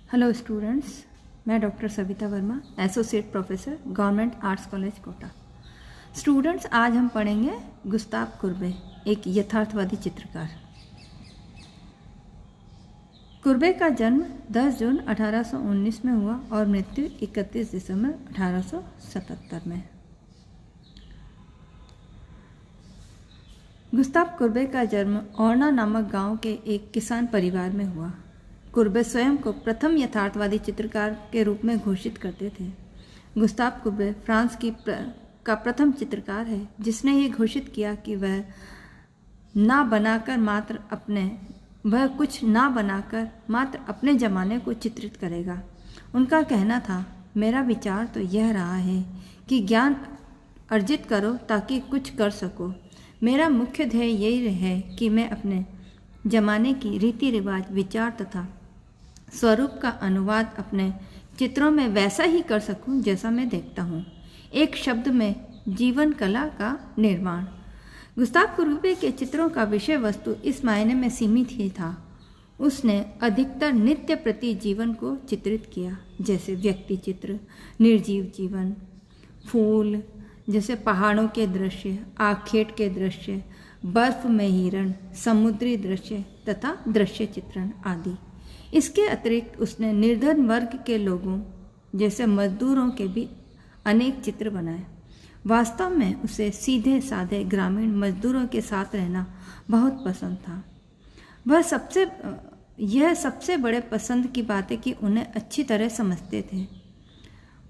Hello students, मैं doctor Savita Verma, associate professor, government arts college Kota. Students, आज हम पढ़ेंगे गुस्ताव कुर्बे, एक यथार्थवादी चित्रकार। कुर्बे का जन्म 10 जून 1819 में हुआ और मृत्यु 31 दिसंबर 1877 में। गुस्ताव कुर्बे का जन्म ओरना नामक गांव के एक किसान परिवार में हुआ। कुर्बे स्वयं को प्रथम यथार्थवादी चित्रकार के रूप में घोषित करते थे। गुस्ताव कुर्बे फ्रांस का प्रथम चित्रकार है जिसने ये घोषित किया कि वह कुछ ना बनाकर मात्र अपने ज़माने को चित्रित करेगा। उनका कहना था, मेरा विचार तो यह रहा है कि ज्ञान अर्जित करो ताकि कुछ कर सको। मेरा मुख्य ध्येय यही है कि मैं अपने ज़माने की रीति रिवाज, विचार तथा स्वरूप का अनुवाद अपने चित्रों में वैसा ही कर सकूं जैसा मैं देखता हूं। एक शब्द में, जीवन कला का निर्माण। गुस्ताव कुर्बे के चित्रों का विषय वस्तु इस मायने में सीमित ही था। उसने अधिकतर नित्य प्रति जीवन को चित्रित किया, जैसे व्यक्ति चित्र, निर्जीव जीवन, फूल, जैसे पहाड़ों के दृश्य, आखेट के दृश्य, बर्फ में हिरण, समुद्री दृश्य तथा दृश्य चित्रण आदि। इसके अतिरिक्त उसने निर्धन वर्ग के लोगों जैसे मजदूरों के भी अनेक चित्र बनाए। वास्तव में उसे सीधे साधे ग्रामीण मजदूरों के साथ रहना बहुत पसंद था। यह सबसे बड़े पसंद की बात है कि उन्हें अच्छी तरह समझते थे।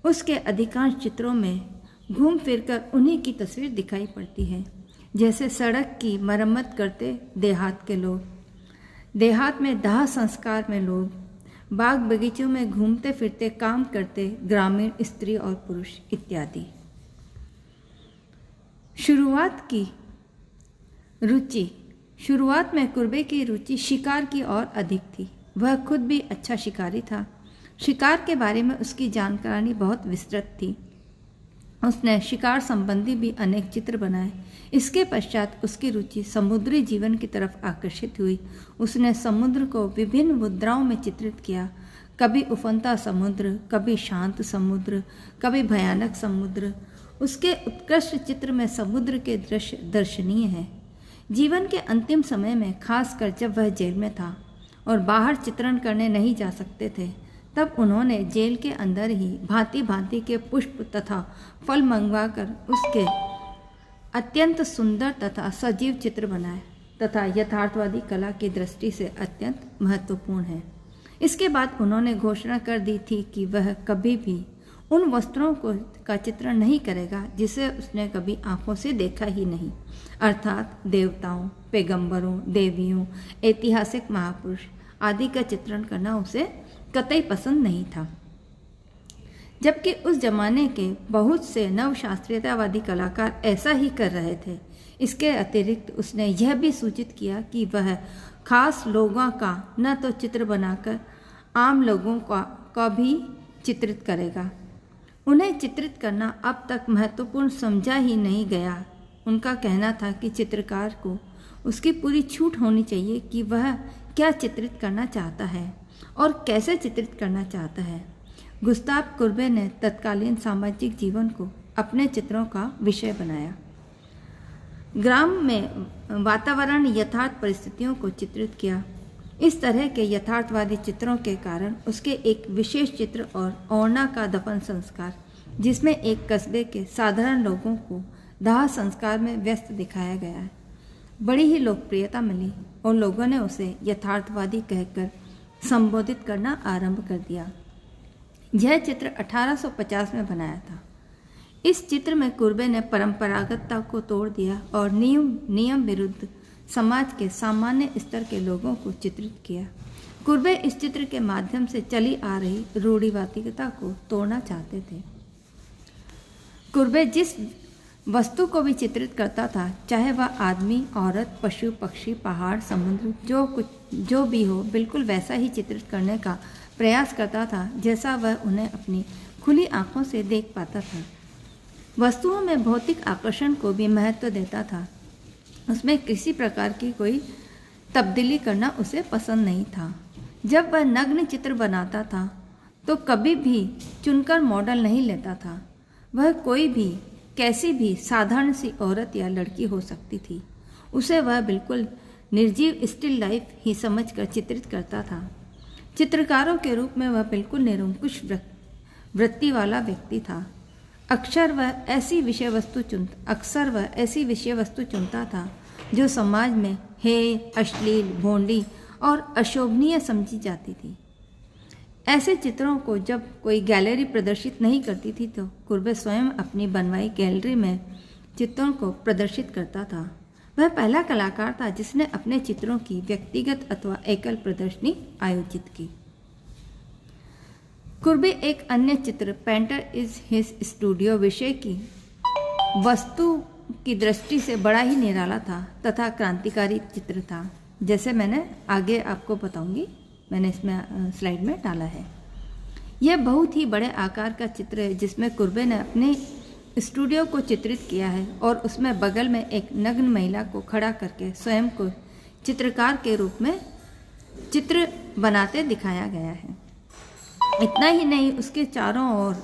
उसके अधिकांश चित्रों में घूम फिरकर उन्हीं की तस्वीर दिखाई पड़ती है, जैसे सड़क की मरम्मत करते देहात के लोग, देहात में दाह संस्कार में लोग, बाग बगीचों में घूमते फिरते काम करते ग्रामीण स्त्री और पुरुष इत्यादि। शुरुआत में कुर्बे की रुचि शिकार की ओर अधिक थी। वह खुद भी अच्छा शिकारी था। शिकार के बारे में उसकी जानकारी बहुत विस्तृत थी। उसने शिकार संबंधी भी अनेक चित्र बनाए। इसके पश्चात उसकी रुचि समुद्री जीवन की तरफ आकर्षित हुई। उसने समुद्र को विभिन्न मुद्राओं में चित्रित किया, कभी उफनता समुद्र, कभी शांत समुद्र, कभी भयानक समुद्र। उसके उत्कृष्ट चित्र में समुद्र के दृश्य दर्शनीय हैं। जीवन के अंतिम समय में, खासकर जब वह जेल में था और बाहर चित्रण करने नहीं जा सकते थे, तब उन्होंने जेल के अंदर ही भांति भांति के पुष्प तथा फल मंगवाकर उसके अत्यंत सुंदर तथा सजीव चित्र बनाए तथा यथार्थवादी कला की दृष्टि से अत्यंत महत्वपूर्ण है। इसके बाद उन्होंने घोषणा कर दी थी कि वह कभी भी उन वस्त्रों का चित्रण नहीं करेगा जिसे उसने कभी आंखों से देखा ही नहीं, अर्थात देवताओं, पैगंबरों, देवियों, ऐतिहासिक महापुरुष आदि का चित्रण करना उसे कतई पसंद नहीं था। जबकि उस जमाने के बहुत से नवशास्त्रीयतावादी कलाकार ऐसा ही कर रहे थे। इसके अतिरिक्त उसने यह भी सूचित किया कि वह खास लोगों का न तो चित्र बनाकर आम लोगों का भी चित्रित करेगा। उन्हें चित्रित करना अब तक महत्वपूर्ण समझा ही नहीं गया। उनका कहना था कि चित्रकार को उसकी पूरी छूट होनी चाहिए कि वह क्या चित्रित करना चाहता है और कैसे चित्रित करना चाहता है। गुस्ताव कुर्बे ने तत्कालीन सामाजिक जीवन को अपने चित्रों का विषय बनाया। ग्राम में वातावरण, यथार्थ परिस्थितियों को चित्रित किया। इस तरह के यथार्थवादी चित्रों के कारण उसके एक विशेष चित्र और ओरना का दफन संस्कार, जिसमें एक कस्बे के साधारण लोगों को दाह संस्कार में व्यस्त दिखाया गया है, बड़ी ही लोकप्रियता मिली और लोगों ने उसे यथार्थवादी कहकर संबोधित करना आरंभ कर दिया। यह चित्र 1850 में बनाया था। इस चित्र में कुर्बे ने परंपरागतता को तोड़ दिया और नियम विरुद्ध समाज के सामान्य स्तर के लोगों को चित्रित किया। कुर्बे इस चित्र के माध्यम से चली आ रही रूढ़िवादिता को तोड़ना चाहते थे। कुर्बे जिस वस्तु को भी चित्रित करता था, चाहे वह आदमी, औरत, पशु, पक्षी, पहाड़, समुद्र, जो भी हो, बिल्कुल वैसा ही चित्रित करने का प्रयास करता था जैसा वह उन्हें अपनी खुली आंखों से देख पाता था। वस्तुओं में भौतिक आकर्षण को भी महत्व देता था। उसमें किसी प्रकार की कोई तब्दीली करना उसे पसंद नहीं था। जब वह नग्न चित्र बनाता था तो कभी भी चुनकर मॉडल नहीं लेता था। वह कोई भी कैसी भी साधारण सी औरत या लड़की हो सकती थी, उसे वह बिल्कुल निर्जीव स्टिल लाइफ ही समझकर चित्रित करता था। चित्रकारों के रूप में वह बिल्कुल निरंकुश वृत्ति वाला व्यक्ति था। अक्सर वह ऐसी विषय वस्तु चुनता था जो समाज में हेय, अश्लील, भोंडी और अशोभनीय समझी जाती थी। ऐसे चित्रों को जब कोई गैलरी प्रदर्शित नहीं करती थी तो कुर्बे स्वयं अपनी बनवाई गैलरी में चित्रों को प्रदर्शित करता था। वह पहला कलाकार था जिसने अपने चित्रों की व्यक्तिगत अथवा एकल प्रदर्शनी आयोजित की। कुर्बे एक अन्य चित्र पेंटर इज हिज स्टूडियो विषय की वस्तु की दृष्टि से बड़ा ही निराला था तथा क्रांतिकारी चित्र था। जैसे मैंने आगे आपको बताऊंगी, मैंने इसमें स्लाइड में डाला है। यह बहुत ही बड़े आकार का चित्र है जिसमें कुर्बे ने अपने स्टूडियो को चित्रित किया है और उसमें बगल में एक नग्न महिला को खड़ा करके स्वयं को चित्रकार के रूप में चित्र बनाते दिखाया गया है। इतना ही नहीं, उसके चारों ओर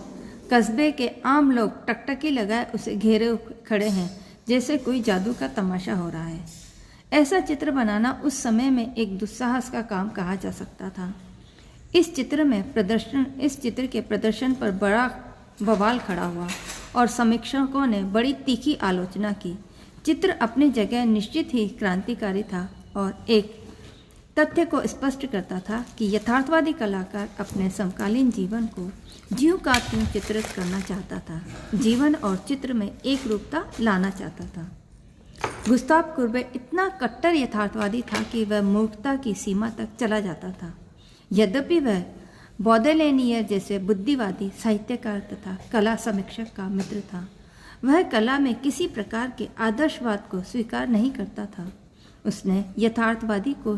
कस्बे के आम लोग टकटकी लगाए उसे घेरे खड़े हैं जैसे कोई जादू का तमाशा हो रहा है। ऐसा चित्र बनाना उस समय में एक दुस्साहस का काम कहा जा सकता था। इस चित्र के प्रदर्शन पर बड़ा बवाल खड़ा हुआ और समीक्षकों ने बड़ी तीखी आलोचना की। चित्र अपनी जगह निश्चित ही क्रांतिकारी था और एक तथ्य को स्पष्ट करता था कि यथार्थवादी कलाकार अपने समकालीन जीवन को ज्यों का त्यों चित्रित करना चाहता था, जीवन और चित्र में एक रूपता लाना चाहता था। गुस्ताव कुर्बे इतना कट्टर यथार्थवादी था कि वह मूर्खता की सीमा तक चला जाता था। यद्यपि वह बॉडेलेनियर जैसे बुद्धिवादी साहित्यकार तथा कला समीक्षक का मित्र था, वह कला में किसी प्रकार के आदर्शवाद को स्वीकार नहीं करता था। उसने यथार्थवादी को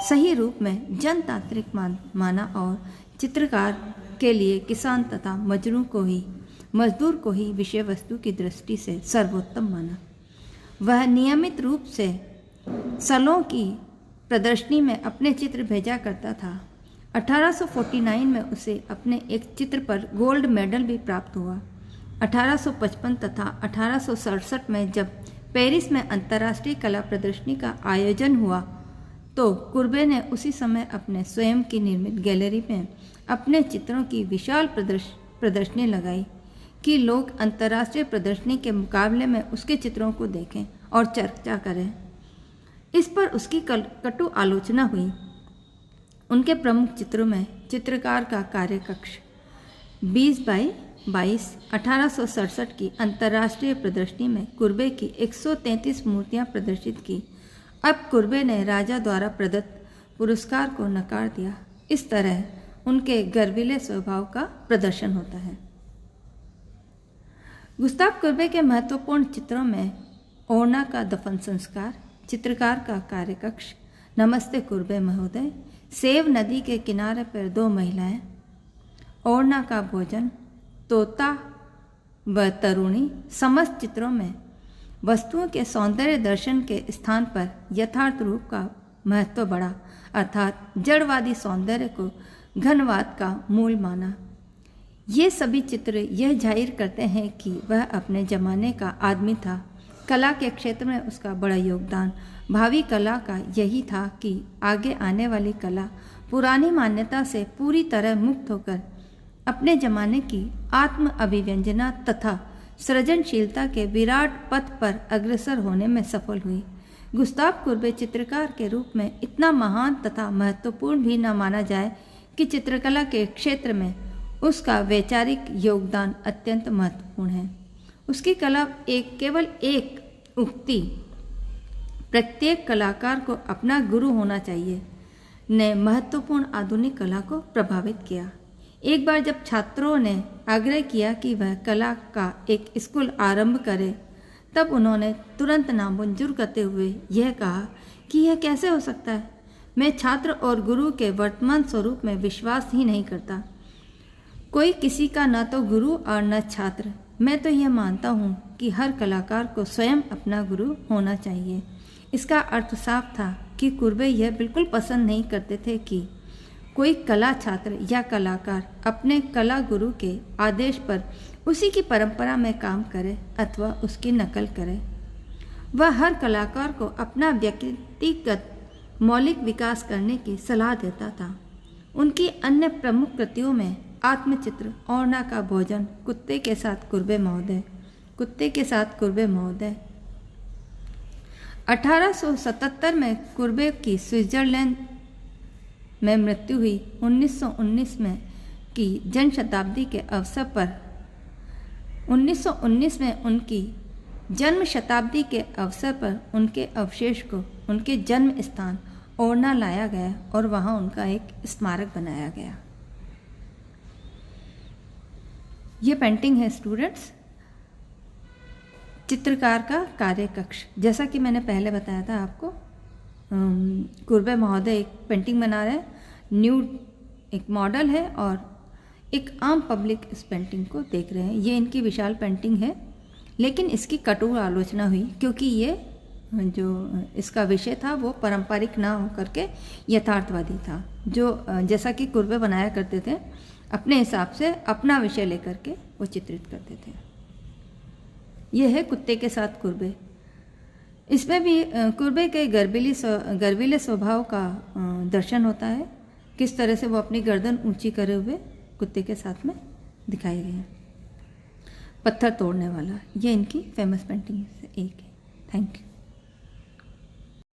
सही रूप में जनतांत्रिक माना और चित्रकार के लिए किसान तथा मजदूर को ही विषय वस्तु की दृष्टि से सर्वोत्तम माना। वह नियमित रूप से सलों की प्रदर्शनी में अपने चित्र भेजा करता था। 1849 में उसे अपने एक चित्र पर गोल्ड मेडल भी प्राप्त हुआ। 1855 तथा 1867 में जब पेरिस में अंतर्राष्ट्रीय कला प्रदर्शनी का आयोजन हुआ तो कुर्बे ने उसी समय अपने स्वयं की निर्मित गैलरी में अपने चित्रों की विशाल प्रदर्शनी लगाई कि लोग अंतर्राष्ट्रीय प्रदर्शनी के मुकाबले में उसके चित्रों को देखें और चर्चा करें। इस पर उसकी कटु आलोचना हुई। उनके प्रमुख चित्रों में चित्रकार का कार्यकक्ष 20x22 1867 की अंतर्राष्ट्रीय प्रदर्शनी में कुर्बे की 133 मूर्तियां प्रदर्शित की। अब कुर्बे ने राजा द्वारा प्रदत्त पुरस्कार को नकार दिया। इस तरह उनके गर्विले स्वभाव का प्रदर्शन होता है। गुस्ताव कुर्बे के महत्वपूर्ण चित्रों में ओरना का दफन संस्कार, चित्रकार का कार्यकक्ष, नमस्ते कुर्बे महोदय, सेव नदी के किनारे पर दो महिलाएं, ओरना का भोजन, तोता व तरुणी, समस्त चित्रों में वस्तुओं के सौंदर्य दर्शन के स्थान पर यथार्थ रूप का महत्व बढ़ा, अर्थात जड़वादी सौंदर्य को घनवाद का मूल माना। ये सभी चित्र यह जाहिर करते हैं कि वह अपने जमाने का आदमी था। कला के क्षेत्र में उसका बड़ा योगदान भावी कला का यही था कि आगे आने वाली कला पुरानी मान्यता से पूरी तरह मुक्त होकर अपने जमाने की आत्म अभिव्यंजना तथा सृजनशीलता के विराट पथ पर अग्रसर होने में सफल हुई। गुस्ताव कुर्बे चित्रकार के रूप में इतना महान तथा महत्वपूर्ण भी न माना जाए कि चित्रकला के क्षेत्र में उसका वैचारिक योगदान अत्यंत महत्वपूर्ण है। उसकी कला केवल एक उक्ति, प्रत्येक कलाकार को अपना गुरु होना चाहिए, ने महत्वपूर्ण आधुनिक कला को प्रभावित किया। एक बार जब छात्रों ने आग्रह किया कि वह कला का एक स्कूल आरंभ करे, तब उन्होंने तुरंत नामंजूर करते हुए यह कहा कि यह कैसे हो सकता है। मैं छात्र और गुरु के वर्तमान स्वरूप में विश्वास ही नहीं करता। कोई किसी का न तो गुरु और न छात्र। मैं तो यह मानता हूँ कि हर कलाकार को स्वयं अपना गुरु होना चाहिए। इसका अर्थ साफ था कि कुर्बे यह बिल्कुल पसंद नहीं करते थे कि कोई कला छात्र या कलाकार अपने कला गुरु के आदेश पर उसी की परंपरा में काम करे अथवा उसकी नकल करे। वह हर कलाकार को अपना व्यक्तिगत मौलिक विकास करने की सलाह देता था। उनकी अन्य प्रमुख कृतियों में आत्मचित्र, ओरना का भोजन, कुत्ते के साथ कुर्बे महोदय 1877 में कुर्बे की स्विट्जरलैंड में मृत्यु हुई। 1919 में की जन्म शताब्दी के अवसर पर 1919 में उनकी जन्म शताब्दी के अवसर पर उनके अवशेष को उनके जन्म स्थान ओरना लाया गया और वहां उनका एक स्मारक बनाया गया। ये पेंटिंग है स्टूडेंट्स, चित्रकार का कार्य कक्ष। जैसा कि मैंने पहले बताया था आपको, कुर्बे महोदय एक पेंटिंग बना रहे हैं, न्यूड एक मॉडल है और एक आम पब्लिक इस पेंटिंग को देख रहे हैं। ये इनकी विशाल पेंटिंग है, लेकिन इसकी कटु आलोचना हुई क्योंकि ये जो इसका विषय था वो पारंपरिक ना होकर के यथार्थवादी था। जो जैसा कि कुर्बे बनाया करते थे, अपने हिसाब से अपना विषय लेकर के वो चित्रित करते थे। यह है कुत्ते के साथ कुर्बे। इसमें भी कुर्बे के गर्वीले स्वभाव का दर्शन होता है। किस तरह से वो अपनी गर्दन ऊंची करे हुए कुत्ते के साथ में दिखाई गए हैं। पत्थर तोड़ने वाला, ये इनकी फेमस पेंटिंग से एक है। Thank you.